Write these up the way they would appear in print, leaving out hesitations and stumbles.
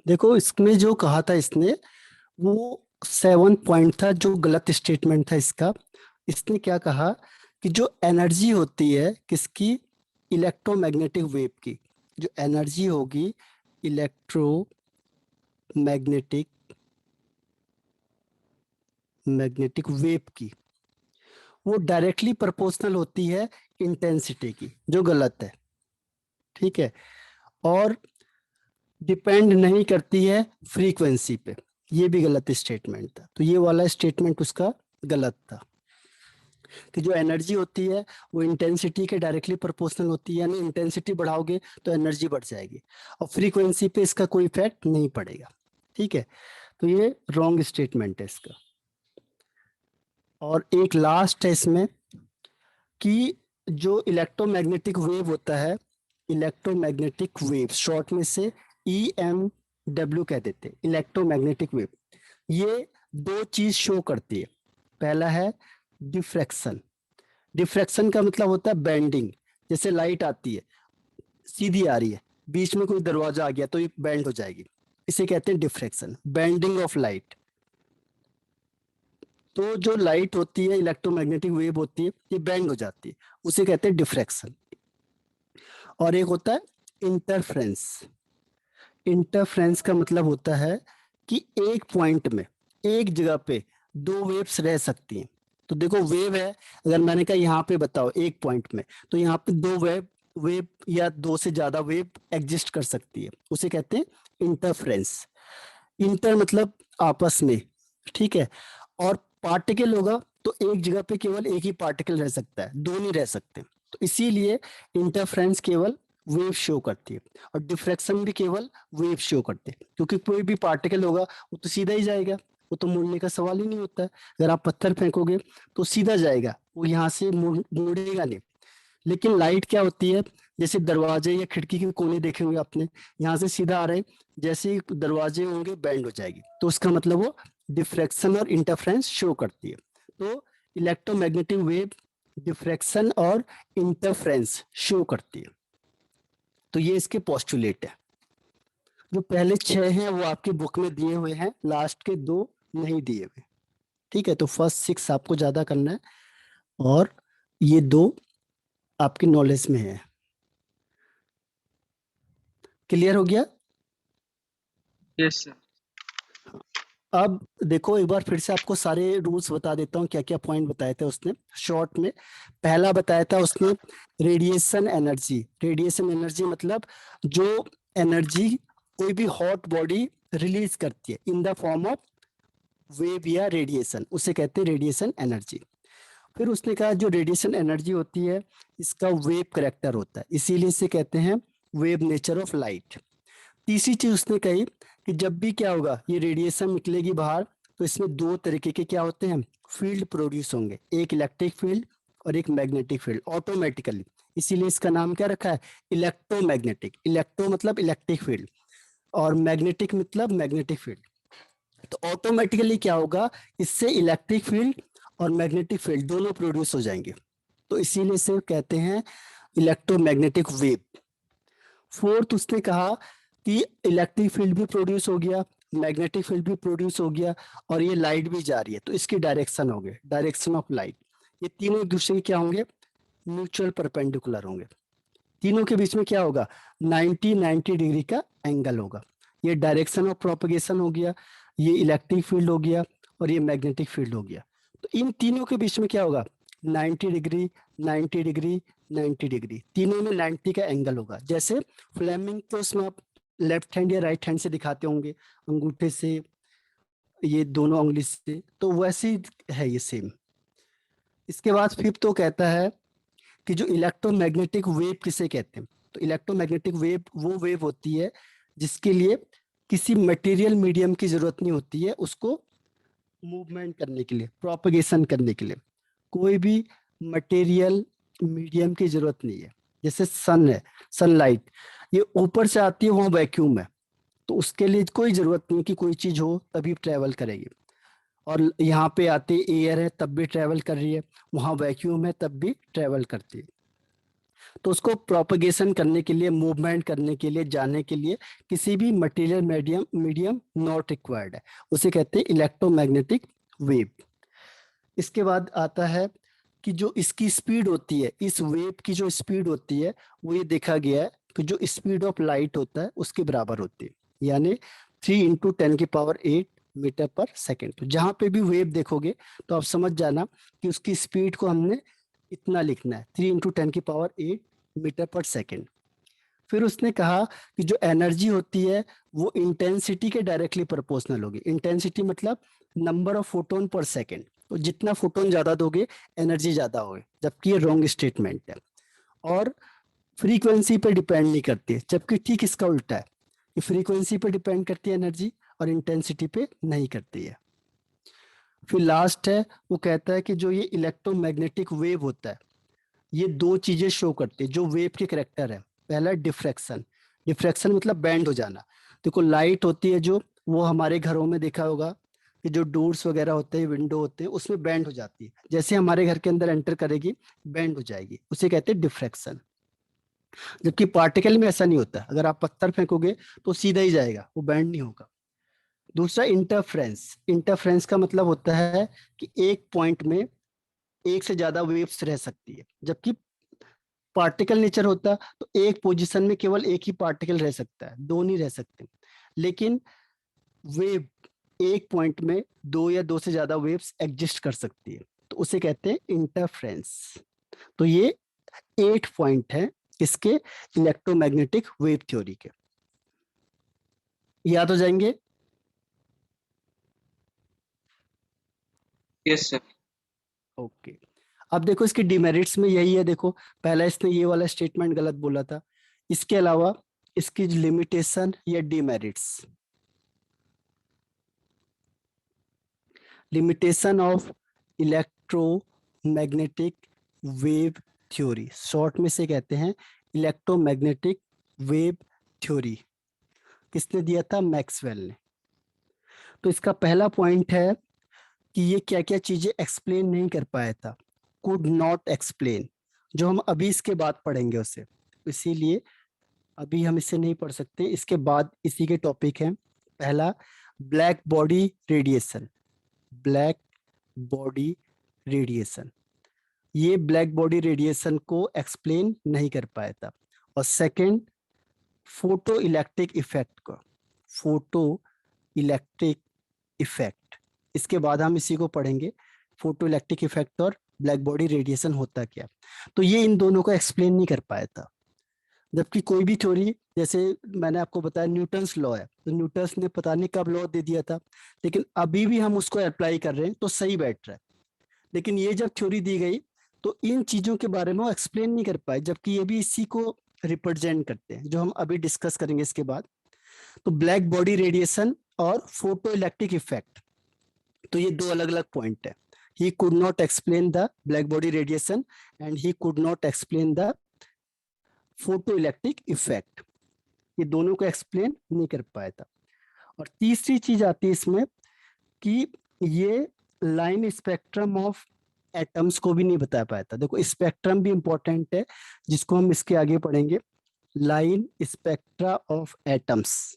देखो इसमें जो कहा था इसने, वो 7 पॉइंट था जो गलत स्टेटमेंट था इसका। इसने क्या कहा कि जो एनर्जी होती है किसकी, इलेक्ट्रोमैग्नेटिक वेव की, जो एनर्जी होगी इलेक्ट्रोमैग्नेटिक मैग्नेटिक वेव की, वो डायरेक्टली प्रोपोर्शनल होती है इंटेंसिटी की, जो गलत है। ठीक है। और डिपेंड नहीं करती है फ्रीक्वेंसी पे, ये भी गलत स्टेटमेंट था। तो ये वाला स्टेटमेंट उसका गलत था कि जो एनर्जी होती है वो इंटेंसिटी के डायरेक्टली प्रोपोर्शनल होती है, यानी इंटेंसिटी बढ़ाओगे तो एनर्जी बढ़ जाएगी, और फ्रीक्वेंसी पे इसका कोई इफेक्ट नहीं पड़ेगा। ठीक है। तो ये रॉन्ग स्टेटमेंट है इसका। और एक लास्ट है इसमें कि जो इलेक्ट्रोमैग्नेटिक वेव होता है, इलेक्ट्रोमैग्नेटिक वेव शॉर्ट में से EMW कह देते हैं, इलेक्ट्रोमैग्नेटिक वेव, ये दो चीज शो करती है। पहला है डिफ्रैक्शन। डिफ्रैक्शन का मतलब होता है बेंडिंग। जैसे लाइट आती है, सीधी आ रही है, बीच में कोई दरवाजा आ गया तो ये बेंड हो जाएगी, इसे कहते हैं डिफ्रैक्शन, बेंडिंग ऑफ लाइट। तो जो लाइट होती है, इलेक्ट्रोमैग्नेटिक वेव होती है, ये बेंड हो जाती है, उसे कहते हैं डिफ्रैक्शन। और एक होता है इंटरफ्रेंस। इंटरफ्रेंस का मतलब होता है कि एक पॉइंट में, एक जगह पे दो वेव्स रह सकती हैं। तो देखो वेव है, अगर मैंने कहा यहाँ पे बताओ एक पॉइंट में, तो यहाँ पे दो वेव वेव या दो से ज्यादा वेव एग्जिस्ट कर सकती है, उसे कहते हैं इंटरफ्रेंस। इंटर मतलब आपस में। ठीक है। और पार्टिकल होगा तो एक जगह पे केवल एक ही पार्टिकल रह सकता है, दो नहीं रह सकते। तो इसीलिए इंटरफ्रेंस केवल वेव शो करती है, और डिफ्रैक्शन भी केवल वेव शो करते हैं, क्योंकि कोई भी पार्टिकल होगा वो तो सीधा ही जाएगा, वो तो मुड़ने का सवाल ही नहीं होता है। अगर आप पत्थर फेंकोगे तो सीधा जाएगा, वो यहाँ से मुड़ेगा नहीं। लेकिन लाइट क्या होती है, जैसे दरवाजे या खिड़की के कोने देखे होंगे आपने, यहाँ से सीधा आ रहे हैं, जैसे ही दरवाजे होंगे बैंड हो जाएगी, तो उसका मतलब वो डिफ्रैक्शन और इंटरफ्रेंस शो करती है। तो इलेक्ट्रोमैग्नेटिक वेव डिफ्रैक्शन और इंटरफ्रेंस शो करती है। तो ये इसके पोस्टुलेट है। जो पहले 6 हैं वो आपकी बुक में दिए हुए हैं, लास्ट के 2 नहीं दिए हुए। ठीक है। तो फर्स्ट 6 आपको ज्यादा करना है, और ये 2 आपकी नॉलेज में है। क्लियर हो गया। Yes sir. अब देखो एक बार फिर से आपको सारे रूल्स बता देता हूँ, क्या क्या पॉइंट बताए थे उसने शॉर्ट में। पहला बताया था उसने रेडिएशन एनर्जी। रेडिएशन एनर्जी मतलब जो एनर्जी कोई भी हॉट बॉडी रिलीज करती है in the form of wave या रेडिएशन, उसे कहते हैं रेडिएशन एनर्जी। फिर उसने कहा जो रेडिएशन एनर्जी होती है इसका वेव करेक्टर होता है, इसीलिए इसे कहते हैं वेव नेचर ऑफ लाइट। तीसरी चीज उसने कही कि जब भी क्या होगा, ये रेडिएशन निकलेगी बाहर, तो इसमें दो तरीके के क्या होते हैं, फील्ड प्रोड्यूस होंगे, एक इलेक्ट्रिक फील्ड और एक मैग्नेटिक फील्ड ऑटोमेटिकली। इसीलिए इसका नाम क्या रखा है, इलेक्ट्रोमैग्नेटिक। इलेक्ट्रो मतलब इलेक्ट्रिक फील्ड, और मैग्नेटिक मतलब मैग्नेटिक फील्ड। तो ऑटोमेटिकली क्या होगा, इससे इलेक्ट्रिक फील्ड और मैग्नेटिक फील्ड दोनों प्रोड्यूस हो जाएंगे, तो इसीलिए इसे कहते हैं इलेक्ट्रोमैग्नेटिक वेव। फोर्थ उसने कहा कि इलेक्ट्रिक फील्ड भी प्रोड्यूस हो गया, मैग्नेटिक फील्ड भी प्रोड्यूस हो गया, और ये लाइट भी जा रही है, तो इसकी डायरेक्शन हो गए, डायरेक्शन ऑफ लाइट। ये तीनों एक दूसरे के क्या होंगे, म्यूचुअल परपेंडिकुलर होंगे। तीनों के बीच में क्या होगा, 90 डिग्री का एंगल होगा। ये डायरेक्शन ऑफ प्रोपगेशन हो गया, ये इलेक्ट्रिक फील्ड हो गया, और ये मैग्नेटिक फील्ड हो गया। तो इन तीनों के बीच में क्या होगा, 90 डिग्री, 90 डिग्री, 90 डिग्री, तीनों में 90 का एंगल होगा। जैसे फ्लेमिंग तो उसमें आप लेफ्ट हैंड या राइट हैंड से दिखाते होंगे, अंगूठे से, ये दोनों उंगली से, तो वैसे ही है ये सेम। इसके बाद फिफ्थ तो कहता है कि जो इलेक्ट्रोमैग्नेटिक वेव किसे कहते हैं, तो इलेक्ट्रोमैग्नेटिक वेव वो वेव होती है जिसके लिए किसी मटेरियल मीडियम की जरूरत नहीं होती है उसको मूवमेंट करने के लिए, प्रोपगेशन करने के लिए। कोई भी मटेरियल मीडियम की जरूरत नहीं है। जैसे सन है, सनलाइट, ये ऊपर से आती है, वहाँ वैक्यूम है, तो उसके लिए कोई जरूरत नहीं कि कोई चीज हो तभी ट्रेवल करेगी। और यहाँ पे आते एयर है तब भी ट्रेवल कर रही है, वहाँ वैक्यूम है तब भी ट्रेवल करती है। तो उसको प्रोपगेशन करने के लिए, मूवमेंट करने के लिए, जाने के लिए किसी भी material medium medium not required है, उसे कहते हैं इलेक्ट्रोमैग्नेटिक वेव। इसके बाद आता है कि जो इसकी स्पीड होती है, इस वेव की जो स्पीड होती है, वो ये देखा गया है कि जो स्पीड ऑफ लाइट होता है उसके बराबर होती है, यानी 3 × 10⁸ मीटर पर सेकेंड। तो जहां पे भी वेव देखोगे तो आप समझ जाना कि उसकी स्पीड को हमने इतना लिखना है, 3 × 10⁸ मीटर पर सेकेंड। फिर उसने कहा कि जो एनर्जी होती है वो इंटेंसिटी के डायरेक्टली प्रोपोर्शनल होगी। इंटेंसिटी मतलब नंबर ऑफ फोटोन पर सेकेंड, तो जितना फोटोन ज्यादा दोगे एनर्जी ज्यादा होगी, जबकि ये रॉन्ग स्टेटमेंट है। और फ्रीक्वेंसी पर डिपेंड नहीं करती है, जबकि ठीक इसका उल्टा है कि फ्रीक्वेंसी पर डिपेंड करती है एनर्जी और इंटेंसिटी पे नहीं करती है। फिर लास्ट है, वो कहता है कि जो ये इलेक्ट्रोमैग्नेटिक वेव होता है, ये दो चीजें शो करती है जो वेव के करेक्टर है। पहला डिफ्रैक्शन, डिफ्रैक्शन मतलब बैंड हो जाना। देखो लाइट होती है जो, वो हमारे घरों में देखा होगा कि जो डोर्स वगैरह होते हैं, विंडो होते हैं, उसमें बैंड हो जाती है, जैसे हमारे घर के अंदर एंटर करेगी बैंड हो जाएगी, उसे कहते हैं डिफ्रैक्शन। जबकि पार्टिकल में ऐसा नहीं होता, अगर आप पत्थर फेंकोगे तो सीधा ही जाएगा, वो बैंड नहीं होगा। दूसरा इंटरफ्रेंस, इंटरफ्रेंस का मतलब होता है कि एक पॉइंट में एक से ज्यादा वेव्स रह सकती है, जबकि पार्टिकल नेचर होता तो एक पोजीशन में केवल एक ही पार्टिकल रह सकता है, दो नहीं रह सकते। लेकिन वेव एक पॉइंट में दो या दो से ज्यादा वेव्स एग्जिस्ट कर सकती है, तो उसे कहते हैं इंटरफ्रेंस। तो ये 8 पॉइंट है इसके इलेक्ट्रोमैग्नेटिक वेव थ्योरी के, याद हो जाएंगे। Yes sir. ओके, अब देखो इसके डिमेरिट्स में यही है। देखो पहला इसने ये वाला स्टेटमेंट गलत बोला था, इसके अलावा इसकी लिमिटेशन या demerits, limitation of electromagnetic wave theory, short में से कहते हैं इलेक्ट्रोमैग्नेटिक वेव थ्योरी। किसने दिया था? मैक्सवेल ने। तो इसका पहला पॉइंट है कि ये क्या क्या चीजें एक्सप्लेन नहीं कर पाया था, कुड नॉट एक्सप्लेन, जो हम अभी इसके बाद पढ़ेंगे उसे, इसीलिए अभी हम इसे नहीं पढ़ सकते। इसके बाद इसी के टॉपिक हैं, पहला black body radiation, black body radiation, ये ब्लैक बॉडी रेडिएशन को एक्सप्लेन नहीं कर पाया था। और सेकंड फोटो इलेक्ट्रिक इफेक्ट को, फोटो इलेक्ट्रिक इफेक्ट, इसके बाद हम इसी को पढ़ेंगे, फोटो इलेक्ट्रिक इफेक्ट और ब्लैक बॉडी रेडिएशन होता क्या। तो ये इन दोनों को एक्सप्लेन नहीं कर पाया था। जबकि कोई भी थ्योरी, जैसे मैंने आपको बताया न्यूटन्स लॉ है, तो न्यूटन्स ने पता नहीं कब लॉ दे दिया था, लेकिन अभी भी हम उसको अप्लाई कर रहे हैं तो सही बैठ रहा है। लेकिन ये जब थ्योरी दी गई तो इन चीजों के बारे में वो एक्सप्लेन नहीं कर पाए, जबकि ये भी इसी को रिप्रेजेंट करते हैं जो हम अभी डिस्कस करेंगे इसके बाद। तो ब्लैक बॉडी रेडिएशन और फोटो इलेक्ट्रिक इफेक्ट, तो ये दो अलग अलग पॉइंट है। He could not explain the black body radiation and he could not explain the photo electric effect, ये दोनों को एक्सप्लेन नहीं कर पाया था। और तीसरी चीज आती है इसमें कि ये लाइन स्पेक्ट्रम ऑफ एटम्स को भी नहीं बता पाया था। देखो स्पेक्ट्रम भी इंपॉर्टेंट है, जिसको हम इसके आगे पढ़ेंगे, लाइन स्पेक्ट्रा ऑफ एटम्स।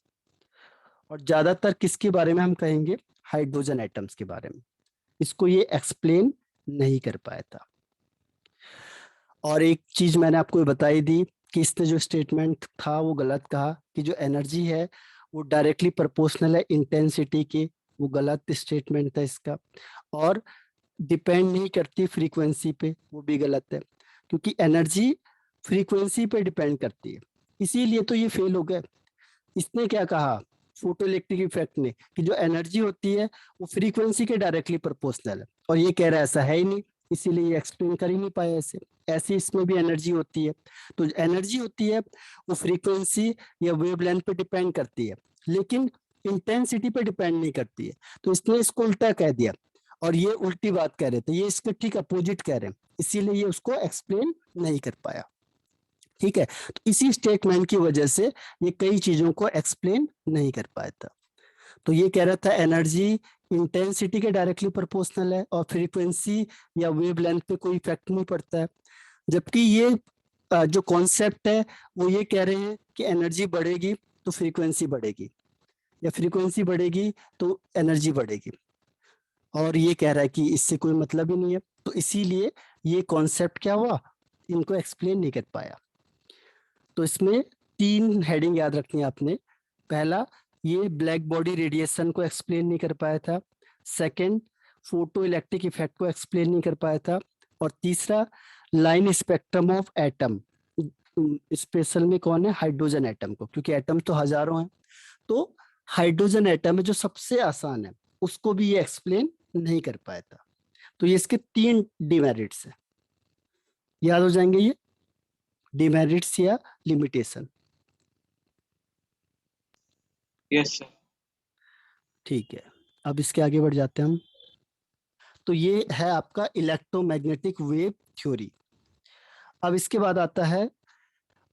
और ज्यादातर किसके बारे में हम कहेंगे? हाइड्रोजन एटम्स के बारे में। इसको ये एक्सप्लेन नहीं कर पाया था। और एक चीज मैंने आपको बताई दी कि इसने जो स्टेटमेंट था वो गलत कहा कि जो एनर्जी है वो डायरेक्टली प्रोपोर्शनल है इंटेंसिटी के, वो गलत स्टेटमेंट था इसका। और डिपेंड नहीं करती फ्रीक्वेंसी पे, वो भी गलत है, क्योंकि एनर्जी फ्रीक्वेंसी पे डिपेंड करती है, इसीलिए तो ये फेल हो गए। इसने क्या कहा फोटो इलेक्ट्रिक इफेक्ट ने, कि जो एनर्जी होती है वो फ्रीक्वेंसी के डायरेक्टली प्रोपोर्शनल है, और ये कह रहा है ऐसा है ही नहीं, इसीलिए ये एक्सप्लेन कर ही नहीं पाया ऐसे। ऐसे इसमें भी एनर्जी होती है, तो एनर्जी होती है वो फ्रीक्वेंसी या वेवलेंथ पे डिपेंड करती है, लेकिन इंटेंसिटी पे डिपेंड नहीं करती है। तो इसने इसको उल्टा कह दिया, और ये उल्टी बात कह रहे थे, ये इसके ठीक अपोजिट कह रहे हैं, इसीलिए ये उसको एक्सप्लेन नहीं कर पाया। ठीक है, तो इसी स्टेटमेंट की वजह से ये कई चीजों को एक्सप्लेन नहीं कर पाया था। तो ये कह रहा था एनर्जी इंटेंसिटी के डायरेक्टली प्रोपोर्शनल है और फ्रीक्वेंसी या वेवलेंथ पे कोई इफेक्ट नहीं पड़ता है, जबकि ये जो कॉन्सेप्ट है वो ये कह रहे हैं कि एनर्जी बढ़ेगी तो फ्रीक्वेंसी बढ़ेगी, या फ्रीक्वेंसी बढ़ेगी तो एनर्जी बढ़ेगी, और ये कह रहा है कि इससे कोई मतलब ही नहीं है। तो इसीलिए ये कॉन्सेप्ट क्या हुआ, इनको एक्सप्लेन नहीं कर पाया। तो इसमें 3 हेडिंग याद रखनी है आपने। पहला, ये ब्लैक बॉडी रेडिएशन को एक्सप्लेन नहीं कर पाया था। सेकंड, फोटो इलेक्ट्रिक इफेक्ट को एक्सप्लेन नहीं कर पाया था। और तीसरा, line spectrum of atom, special में कौन है, हाइड्रोजन एटम को, क्योंकि एटम तो हजारों हैं। तो हाइड्रोजन एटम है जो सबसे आसान है, उसको भी ये एक्सप्लेन नहीं कर पाया था। तो ये इसके 3 डिमेरिट्स है, याद हो जाएंगे ये, डिमेरिट्स या लिमिटेशन। Yes sir. ठीक है, अब इसके आगे बढ़ जाते हैं हम। तो ये है आपका इलेक्ट्रोमैग्नेटिक वेव थ्योरी। अब इसके बाद आता है,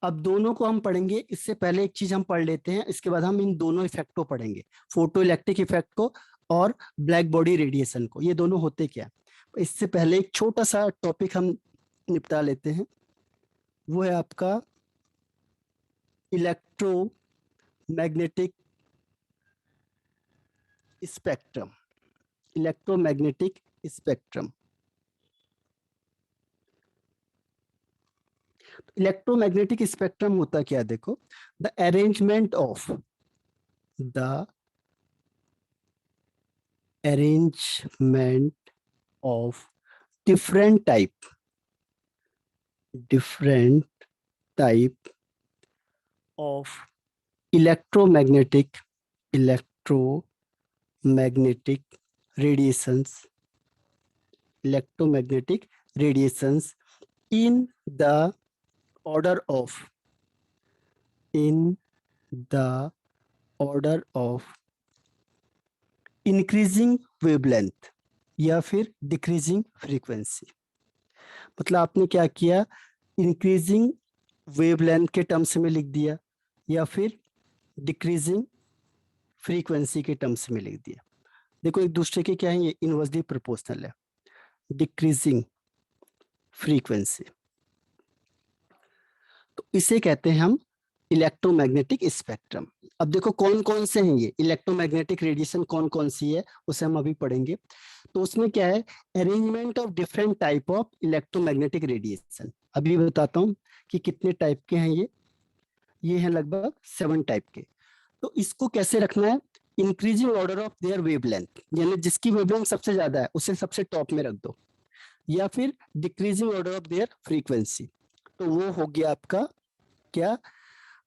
अब दोनों को हम पढ़ेंगे, इससे पहले एक चीज हम पढ़ लेते हैं, इसके बाद हम इन दोनों इफेक्ट को पढ़ेंगे, फोटो इलेक्ट्रिक इफेक्ट को और ब्लैक बॉडी रेडिएशन को, ये दोनों होते क्या है। इससे पहले एक छोटा सा टॉपिक हम निपटा लेते हैं, वो है आपका electromagnetic spectrum. Electromagnetic spectrum, electromagnetic spectrum होता क्या है, देखो, the arrangement of the arrangement of different type of electromagnetic electromagnetic radiations electromagnetic radiations in the order of in the order of increasing wavelength या फिर डिक्रीजिंग फ्रीक्वेंसी। मतलब आपने क्या किया, इंक्रीजिंग वेवलेंथ के टर्म्स में लिख दिया या फिर डिक्रीजिंग फ्रीक्वेंसी के टर्म्स में लिख दिया। देखो एक दूसरे के क्या है, ये इनवर्सली प्रोपोर्शनल है, डिक्रीजिंग फ्रीक्वेंसी, तो इसे कहते हैं हम इलेक्ट्रोमैग्नेटिक स्पेक्ट्रम। अब देखो कौन कौन से हैं ये इलेक्ट्रोमैग्नेटिक रेडिएशन, कौन कौन सी है उसे हम अभी पढ़ेंगे। तो उसमें क्या है, arrangement of different type of electromagnetic radiation. अभी बताता हूँ कि कितने टाइप के हैं ये हैं लगभग 7 टाइप के। तो इसको कैसे रखना है, increasing order of their wavelength, यानी जिसकी वेवलेंथ सबसे ज्यादा है उसे सबसे टॉप में रख दो, या फिर decreasing order of their frequency. तो वो हो गया आपका क्या,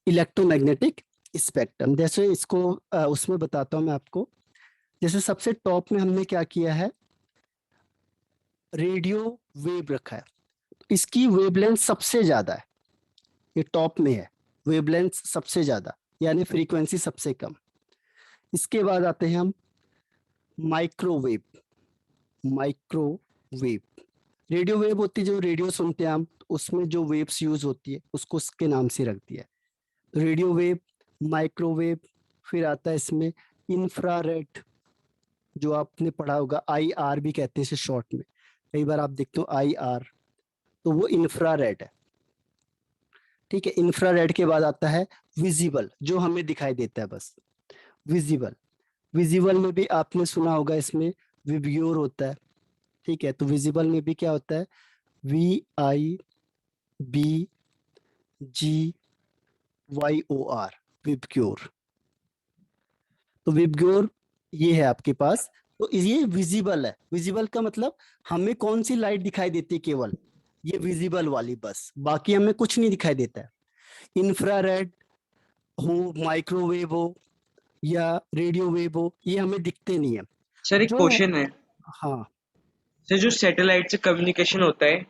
इलेक्ट्रोमैग्नेटिक स्पेक्ट्रम। जैसे इसको उसमें बताता हूं मैं आपको। जैसे सबसे टॉप में हमने क्या किया है, रेडियो वेव रखा है, इसकी वेवलेंथ सबसे ज्यादा है, ये टॉप में है, वेवलेंथ सबसे ज्यादा यानी फ्रीक्वेंसी सबसे कम। इसके बाद आते हैं हम माइक्रोवेव। माइक्रोवेव, रेडियो वेव होती है जो रेडियो सुनते हैं हम, उसमें जो वेव्स यूज होती है उसको उसके नाम से रख दिया है, रेडियो वेव, माइक्रोवेव। फिर आता है इसमें इंफ्रारेड, जो आपने पढ़ा होगा, IR भी कहते हैं इसे शॉर्ट में, कई बार आप देखते हो IR, तो वो इंफ्रारेड है। ठीक है, इंफ्रारेड के बाद आता है विजिबल, जो हमें दिखाई देता है बस, विजिबल। विजिबल में भी आपने सुना होगा, इसमें विब्ग्योर होता है। ठीक है, तो विजिबल में भी क्या होता है, VIBGYOR, विब्ग्योर। तो विबग्योर ये है आपके पास। तो ये विजिबल है, विजिबल का मतलब हमें कौन सी लाइट दिखाई देती है, केवल ये विजिबल वाली बस, बाकी हमें कुछ नहीं दिखाई देता है। इंफ्रारेड हो, माइक्रोवेव हो या रेडियो वेव हो, ये हमें दिखते नहीं है सर एक जो। क्वेश्चन है, हाँ सर जो सैटेलाइट से कम्युनिकेशन होता है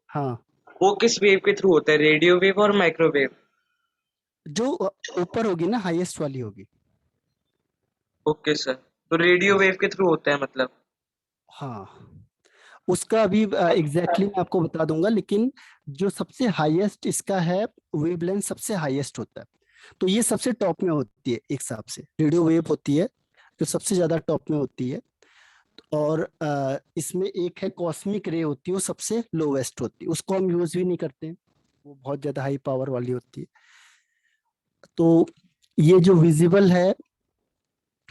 हाँ, वो किस वेव के थ्रू होता है, रेडियो वेव और माइक्रोवेव? जो ऊपर होगी ना, हाईएस्ट वाली होगी। ओके सर, तो रेडियो हाँ वेव के थ्रू होता है मतलब। हाँ, उसका अभी एग्जैक्टली मैं आपको बता दूंगा, लेकिन जो सबसे हाईएस्ट इसका है, वेवलेंथ सबसे हाईएस्ट होता है। तो ये सबसे टॉप में होती है, एक हिसाब से रेडियो वेव होती है जो सबसे ज्यादा टॉप में होती है। और इसमें एक है कॉस्मिक रे होती है, वो सबसे लोवेस्ट होती है, उसको हम यूज भी नहीं करते हैं। वो बहुत ज्यादा हाई पावर वाली होती है। तो ये जो विजिबल है,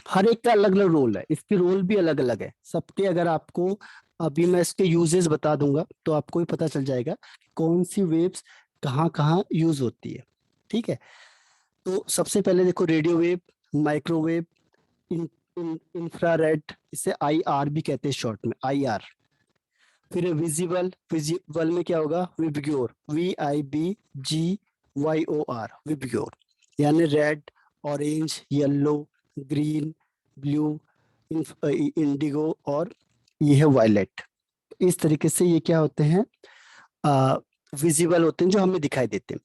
हर एक का अलग अलग रोल है, इसके रोल भी अलग अलग है सबके। अगर आपको अभी मैं इसके यूजेस बता दूंगा तो आपको भी पता चल जाएगा कि कौन सी वेव्स कहाँ कहाँ यूज होती है। ठीक है, तो सबसे पहले देखो रेडियो वेव, माइक्रोवेव, इन, इंफ्रारेड, इसे IR भी कहते हैं शॉर्ट में, IR। फिर विजिबल, विजिबल में क्या होगा, विबग्योर, VIBGYOR, विबग्योर, यानी red, orange, yellow, green, blue, Indigo, और ये है वायलेट। इस तरीके से ये क्या होते हैं, विजिबल होते हैं, जो हमें दिखाई देते हैं।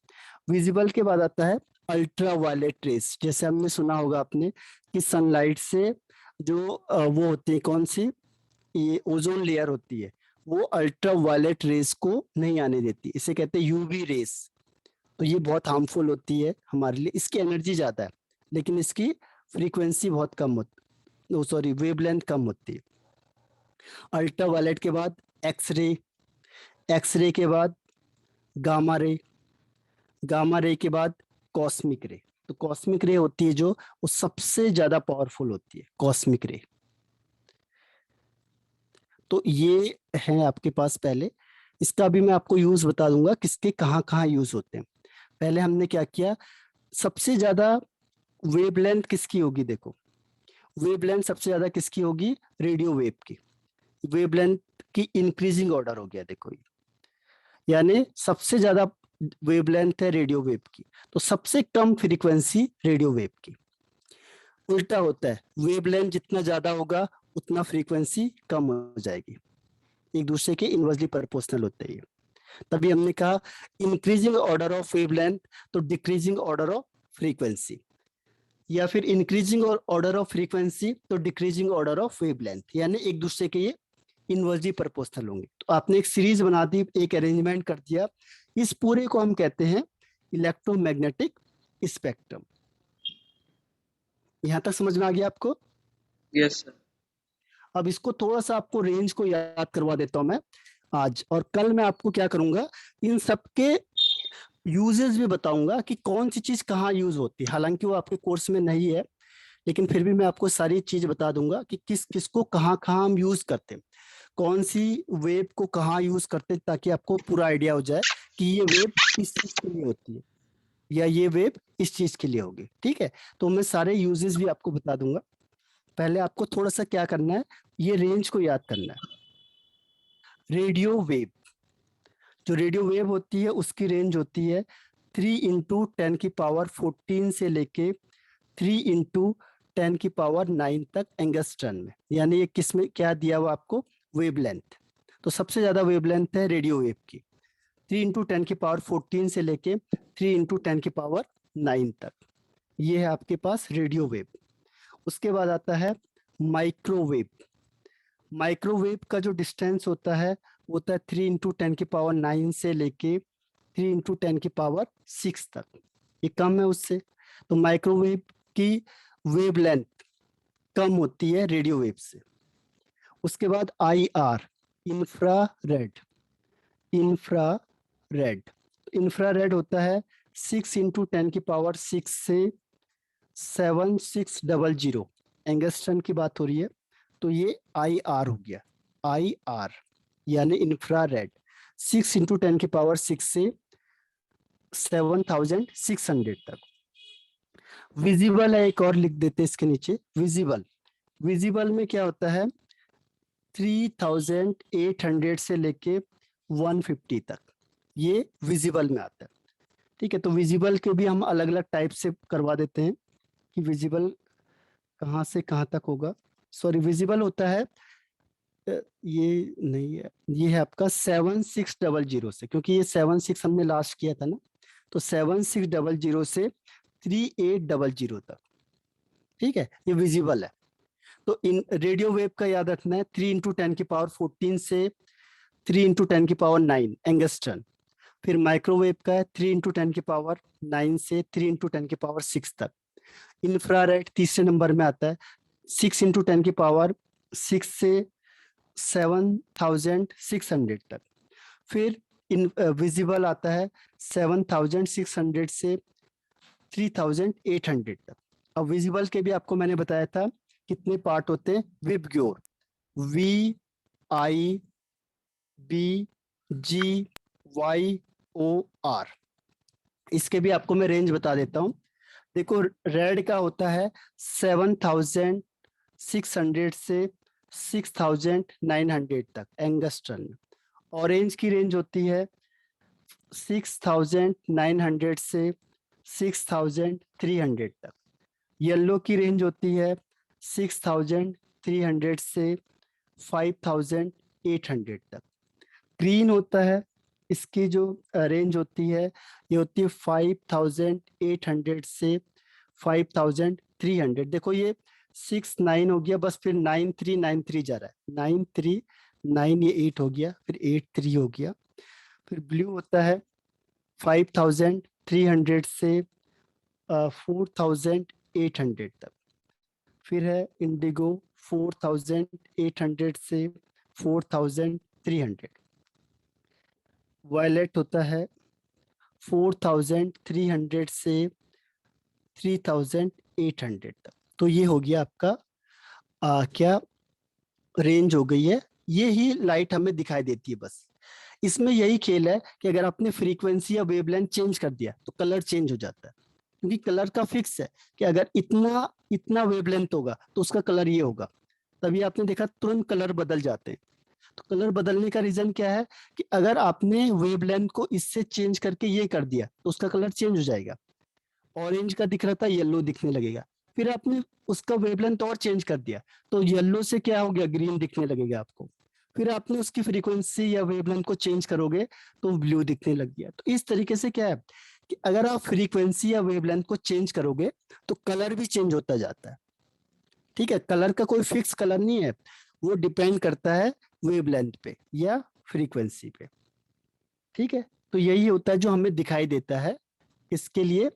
विजिबल के बाद आता है अल्ट्रा वायलेट रेस। जैसे हमने सुना होगा आपने कि सनलाइट से जो वो होती है, कौन सी, ये ओजोन लेयर होती है, वो अल्ट्रा वायलेट रेस को नहीं आने देती, इसे कहते हैं यूवी रेस। तो ये बहुत हार्मफुल होती है हमारे लिए, इसकी एनर्जी ज्यादा है लेकिन इसकी फ्रीक्वेंसी बहुत कम होती, सॉरी वेवलेंथ कम होती है। अल्ट्रा वायलेट के बाद एक्सरे, एक्सरे के बाद गामा रे, गामा रे के बाद कॉस्मिक रे। तो कॉस्मिक रे होती है जो, वो सबसे ज्यादा पावरफुल होती है, कॉस्मिक रे। तो ये है आपके पास पहले, इसका भी मैं आपको यूज बता दूंगा किसके कहाँ कहाँ यूज होते हैं। पहले हमने क्या किया, सबसे ज्यादा वेवलेंथ किसकी होगी, देखो वेवलेंथ सबसे ज्यादा किसकी होगी, रेडियो वेव की। वेवलेंथ की इंक्रीजिंग ऑर्डर हो गया, देखो ये, यानी सबसे ज्यादा वेवलेंथ है रेडियो वेव की, तो सबसे कम फ्रीक्वेंसी रेडियो वेव की। उल्टा होता है, वेवलेंथ जितना ज्यादा होगा उतना फ्रीक्वेंसी कम हो जाएगी, एक दूसरे के इनवर्सली प्रोपोर्शनल होते हैं। तभी हमने कहा इंक्रीजिंग ऑर्डर ऑफ वेवलेंथ तो डिक्रीजिंग ऑर्डर ऑफ फ्रीक्वेंसी, या फिर इंक्रीजिंग ऑर्डर ऑफ फ्रीक्वेंसी तो डिक्रीजिंग ऑर्डर ऑफ वेवलेंथ, यानी एक दूसरे के ये इनवर्सली प्रोपोर्शनल होंगे। तो आपने एक सीरीज बना दी, एक अरेंजमेंट कर दिया, इस पूरे को हम कहते हैं इलेक्ट्रोमैग्नेटिक स्पेक्ट्रम। यहां तक समझ में आ गया आपको। Yes sir. अब इसको थोड़ा सा आपको रेंज को याद करवा देता हूं मैं आज, और कल मैं आपको क्या करूंगा, इन सबके यूजेस भी बताऊंगा कि कौन सी चीज कहाँ यूज होती है। हालांकि वो आपके कोर्स में नहीं है, लेकिन फिर भी मैं आपको सारी चीज बता दूंगा कि किस किस को कहाँ कहाँ हम यूज करते हैं, कौन सी वेब को कहाँ यूज करते हैं, ताकि आपको पूरा आइडिया हो जाए कि ये वेब इस चीज के लिए होती है या ये वेब इस चीज के लिए होगी। ठीक है, तो मैं सारे यूजेस भी आपको बता दूंगा। पहले आपको थोड़ा सा क्या करना है, ये रेंज को याद करना है। रेडियो वेव, जो रेडियो वेव होती है उसकी रेंज होती है 3 × 10⁻14 से लेके 3 × 10⁻9 तक एंगस्ट्रम में, यानी ये किस में क्या दिया हुआ आपको, वेवलेंथ। तो सबसे ज्यादा वेवलेंथ है रेडियो वेव की, 3 × 10⁻14 से लेके 3 × 10⁻9 तक, ये है आपके पास रेडियो वेव। उसके बाद आता है माइक्रोवेव। माइक्रोवेव का जो डिस्टेंस होता है वो होता है 3 × 10⁻9 से लेके 3 × 10⁻6 तक, ये कम है उससे। तो माइक्रोवेव की वेवलेंथ कम होती है रेडियो वेव से। उसके बाद IR, इंफ्रारेड, इंफ्रारेड, इंफ्रारेड होता है 6 × 10⁻6 से 7600 एंगस्ट्रम की बात हो रही है, तो ये IR हो गया, IR यानी इंफ्रारेड, 6 × 10⁻6 से 7600 तक। विजिबल है, एक और लिख देते हैं इसके नीचे, विजिबल। विजिबल में क्या होता है, 3800 से लेके 150 तक, ये विजिबल में आता है। ठीक है, तो विजिबल के भी हम अलग अलग टाइप से करवा देते हैं कि विजिबल कहाँ से कहाँ तक होगा। सॉरी, विजिबल होता है ये नहीं है, ये है आपका 7600 से, क्योंकि ये 76 हमने लास्ट किया था ना, तो 7600 से 3800 तक। ठीक है, ये विजिबल है। तो इन रेडियो वेव का याद रखना है, 3 × 10⁻14 से 3 × 10⁻9 एंगस्ट्रम। फिर माइक्रोवेव का है 3 × 10⁻9 से 3 × 10⁻6 तक। इंफ्रारेड तीसरे नंबर में आता है, 6 × 10⁻6 से 7600 तक। फिर इन विजिबल आता है 7600 से 3800 तक। अब विजिबल के भी आपको मैंने बताया था कितने पार्ट होते हैं, विबग्योर, VIBGYOR। इसके भी आपको मैं रेंज बता देता हूँ। देखो रेड का होता है 7600 से 6900 तक एंगस्ट्रम में। ऑरेंज की रेंज होती है 6900 से 6300 तक। येलो की रेंज होती है 6300 से 5800 तक। ग्रीन होता है, इसकी जो रेंज होती है ये होती है 5800 से 5300। देखो ये 69 हो गया, बस फिर 9393 जा रहा है, 939, ये 8 हो गया, फिर 83 हो गया। फिर ब्लू होता है 5300 से 4800 तक। फिर है इंडिगो 4800 से 4300। वायलेट होता है 4300 से 3800 तक। तो ये हो गया आपका क्या रेंज हो गई है, ये ही लाइट हमें दिखाई देती है। बस इसमें यही खेल है कि अगर आपने फ्रीक्वेंसी या वेवलेंथ चेंज कर दिया तो कलर चेंज हो जाता है, क्योंकि कलर का फिक्स है कि अगर इतना इतना वेवलेंथ होगा तो उसका कलर ये होगा। तभी आपने देखा तुरंत कलर बदल जाते हैं। तो कलर बदलने का रीजन क्या है कि अगर आपने वेवलेंथ को इससे चेंज करके ये कर दिया तो उसका कलर चेंज हो जाएगा। ऑरेंज का दिख रहा था येलो दिखने लगेगा। फिर आपने उसका वेवलेंथ और चेंज कर दिया तो येलो से क्या हो गया, ग्रीन दिखने लगेगा आपको। फिर आपने उसकी फ्रीक्वेंसी या वेवलेंथ को चेंज करोगे तो ब्लू दिखने लग गया। तो इस तरीके से क्या है कि अगर आप फ्रीक्वेंसी या वेवलेंथ को चेंज करोगे तो कलर भी चेंज होता जाता है। ठीक है, कलर का कोई फिक्स कलर नहीं है, वो डिपेंड करता है वेवलेंथ पे या फ्रीक्वेंसी पे। ठीक है, तो यही होता है जो हमें दिखाई देता है इसके लिए,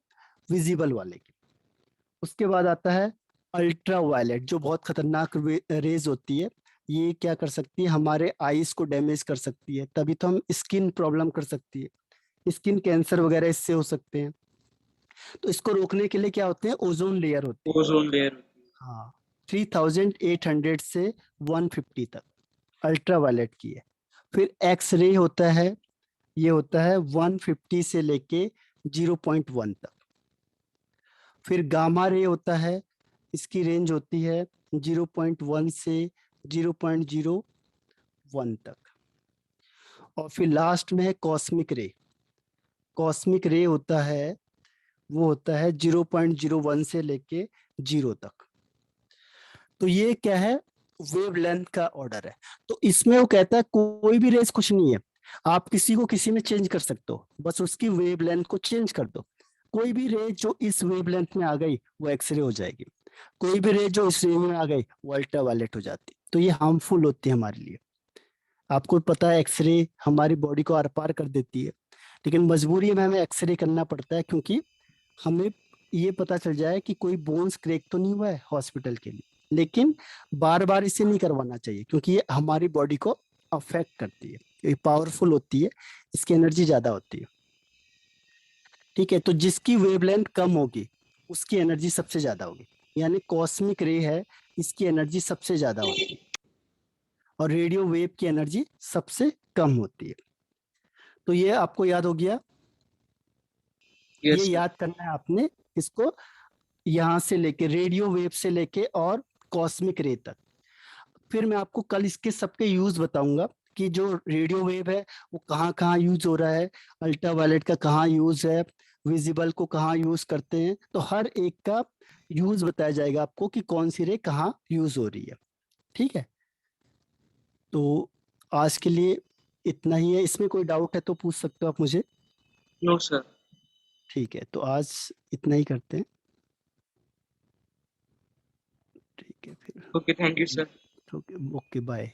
विजिबल वाले के। उसके बाद आता है अल्ट्रा वायलेट, जो बहुत खतरनाक रेज होती है। ये क्या कर सकती है, हमारे आईज को डैमेज कर सकती है, तभी तो हम स्किन प्रॉब्लम कर सकती है, स्किन कैंसर वगैरह इससे हो सकते हैं। तो इसको रोकने के लिए क्या होते हैं, ओजोन लेयर होती है। Ozone layer. हाँ, 3800 से 150 तक अल्ट्रा वायलेट की है। फिर एक्स रे होता है, ये होता है 150 से लेके 0.1 तक। फिर गामा रे होता है, इसकी रेंज होती है 0.1 से 0.01 तक। और फिर लास्ट में है कॉस्मिक रे। कॉस्मिक रे होता है, वो होता है 0.01 से लेके 0 तक। तो ये क्या है, वेवलेंथ का ऑर्डर है। तो इसमें वो कहता है कोई भी रेस कुछ नहीं है, आप किसी को किसी में चेंज कर सकते हो, बस उसकी वेवलेंथ को चेंज कर दो। कोई भी रे जो इस वेवलेंथ में आ गई वो एक्सरे हो जाएगी, कोई भी रे जो इस रेंज में आ गई वो अल्ट्रावायलेट हो जाती। तो ये हार्मफुल होती है हमारे लिए। आपको पता है एक्सरे हमारी बॉडी को आर पार कर देती है, लेकिन मजबूरी में हमें एक्सरे करना पड़ता है, क्योंकि हमें ये पता चल जाए कि कोई बोन्स क्रैक तो नहीं हुआ है हॉस्पिटल के लिए। लेकिन बार बार इसे नहीं करवाना चाहिए, क्योंकि ये हमारी बॉडी को अफेक्ट करती है, ये पावरफुल होती है, इसकी एनर्जी ज्यादा होती है। ठीक है, तो जिसकी वेवलेंथ कम होगी उसकी एनर्जी सबसे ज्यादा होगी, यानी कॉस्मिक रे है, इसकी एनर्जी सबसे ज्यादा होती है, और रेडियो वेव की एनर्जी सबसे कम होती है। तो ये आपको याद हो गया, ये यस सर। याद करना है आपने इसको, यहाँ से लेके रेडियो वेव से लेके और कॉस्मिक रे तक। फिर मैं आपको कल इसके सबके यूज बताऊंगा कि जो रेडियो वेव है वो कहाँ कहाँ यूज हो रहा है, अल्ट्रावायलेट का कहाँ यूज है, विजिबल को कहाँ यूज करते हैं। तो हर एक का यूज बताया जाएगा आपको कि कौन सी रे कहाँ यूज हो रही है। ठीक है, तो आज के लिए इतना ही है, इसमें कोई डाउट है तो पूछ सकते हो आप मुझे। No sir. ठीक है, तो आज इतना ही करते हैं। ठीक है फिर, okay, thank you sir. Okay, bye.